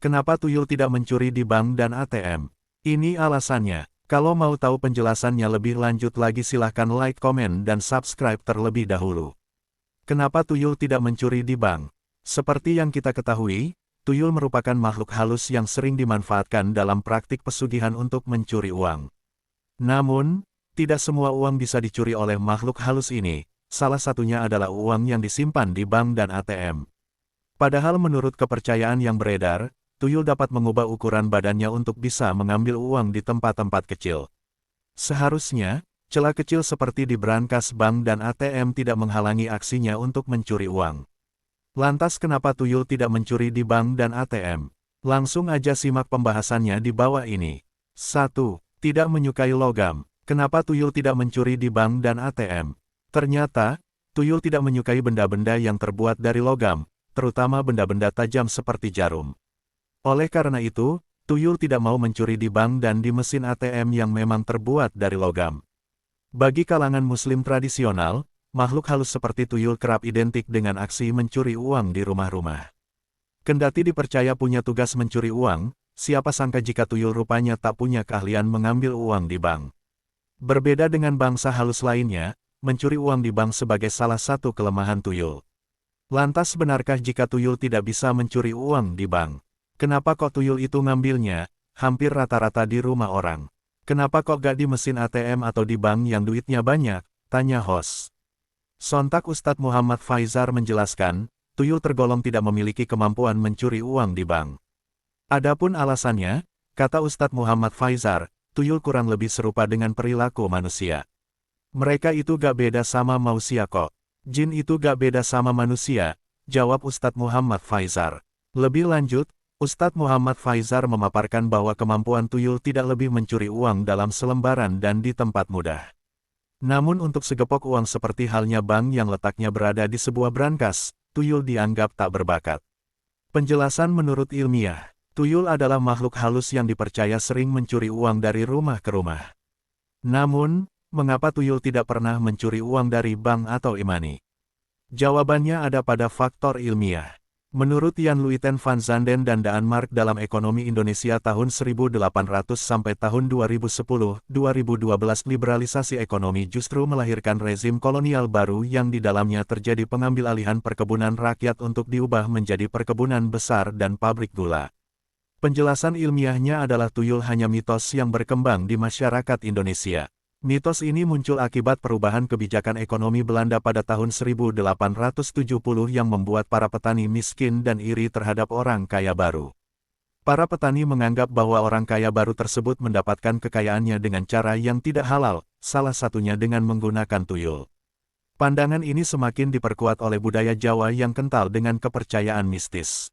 Kenapa tuyul tidak mencuri di bank dan ATM? Ini alasannya. Kalau mau tahu penjelasannya lebih lanjut lagi silahkan like, komen, dan subscribe terlebih dahulu. Kenapa tuyul tidak mencuri di bank? Seperti yang kita ketahui, tuyul merupakan makhluk halus yang sering dimanfaatkan dalam praktik pesugihan untuk mencuri uang. Namun, tidak semua uang bisa dicuri oleh makhluk halus ini, salah satunya adalah uang yang disimpan di bank dan ATM. Padahal menurut kepercayaan yang beredar, tuyul dapat mengubah ukuran badannya untuk bisa mengambil uang di tempat-tempat kecil. Seharusnya, celah kecil seperti di brankas bank dan ATM tidak menghalangi aksinya untuk mencuri uang. Lantas kenapa tuyul tidak mencuri di bank dan ATM? Langsung aja simak pembahasannya di bawah ini. 1. Tidak menyukai logam. Kenapa tuyul tidak mencuri di bank dan ATM? Ternyata, tuyul tidak menyukai benda-benda yang terbuat dari logam, terutama benda-benda tajam seperti jarum. Oleh karena itu, tuyul tidak mau mencuri di bank dan di mesin ATM yang memang terbuat dari logam. Bagi kalangan Muslim tradisional, makhluk halus seperti tuyul kerap identik dengan aksi mencuri uang di rumah-rumah. Kendati dipercaya punya tugas mencuri uang, siapa sangka jika tuyul rupanya tak punya keahlian mengambil uang di bank. Berbeda dengan bangsa halus lainnya, mencuri uang di bank sebagai salah satu kelemahan tuyul. Lantas benarkah jika tuyul tidak bisa mencuri uang di bank? Kenapa kok tuyul itu ngambilnya, hampir rata-rata di rumah orang? Kenapa kok gak di mesin ATM atau di bank yang duitnya banyak? Tanya host. Sontak Ustadz Muhammad Faizar menjelaskan, tuyul tergolong tidak memiliki kemampuan mencuri uang di bank. Adapun alasannya, kata Ustadz Muhammad Faizar, tuyul kurang lebih serupa dengan perilaku manusia. Mereka itu gak beda sama manusia kok. Jin itu gak beda sama manusia, jawab Ustadz Muhammad Faizar. Lebih lanjut, Ustadz Muhammad Faizar memaparkan bahwa kemampuan tuyul tidak lebih mencuri uang dalam selembaran dan di tempat mudah. Namun untuk segepok uang seperti halnya bank yang letaknya berada di sebuah brankas, tuyul dianggap tak berbakat. Penjelasan menurut ilmiah, tuyul adalah makhluk halus yang dipercaya sering mencuri uang dari rumah ke rumah. Namun, mengapa tuyul tidak pernah mencuri uang dari bank atau e-money? Jawabannya ada pada faktor ilmiah. Menurut Jan Luiten van Zanden dan Daan Mark dalam Ekonomi Indonesia tahun 1800 sampai tahun 2010-2012 liberalisasi ekonomi justru melahirkan rezim kolonial baru yang di dalamnya terjadi pengambil alihan perkebunan rakyat untuk diubah menjadi perkebunan besar dan pabrik gula. Penjelasan ilmiahnya adalah tuyul hanya mitos yang berkembang di masyarakat Indonesia. Mitos ini muncul akibat perubahan kebijakan ekonomi Belanda pada tahun 1870 yang membuat para petani miskin dan iri terhadap orang kaya baru. Para petani menganggap bahwa orang kaya baru tersebut mendapatkan kekayaannya dengan cara yang tidak halal, salah satunya dengan menggunakan tuyul. Pandangan ini semakin diperkuat oleh budaya Jawa yang kental dengan kepercayaan mistis.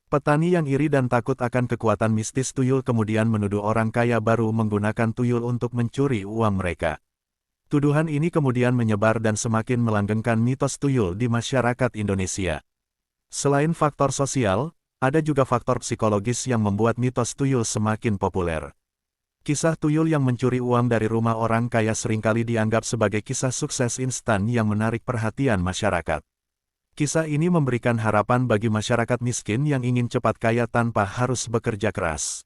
Petani yang iri dan takut akan kekuatan mistis tuyul kemudian menuduh orang kaya baru menggunakan tuyul untuk mencuri uang mereka. Tuduhan ini kemudian menyebar dan semakin melanggengkan mitos tuyul di masyarakat Indonesia. Selain faktor sosial, ada juga faktor psikologis yang membuat mitos tuyul semakin populer. Kisah tuyul yang mencuri uang dari rumah orang kaya seringkali dianggap sebagai kisah sukses instan yang menarik perhatian masyarakat. Kisah ini memberikan harapan bagi masyarakat miskin yang ingin cepat kaya tanpa harus bekerja keras.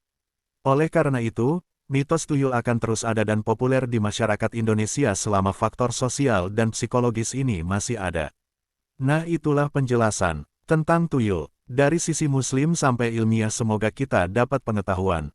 Oleh karena itu, mitos tuyul akan terus ada dan populer di masyarakat Indonesia selama faktor sosial dan psikologis ini masih ada. Nah, itulah penjelasan tentang tuyul. Dari sisi Muslim sampai ilmiah, semoga kita dapat pengetahuan.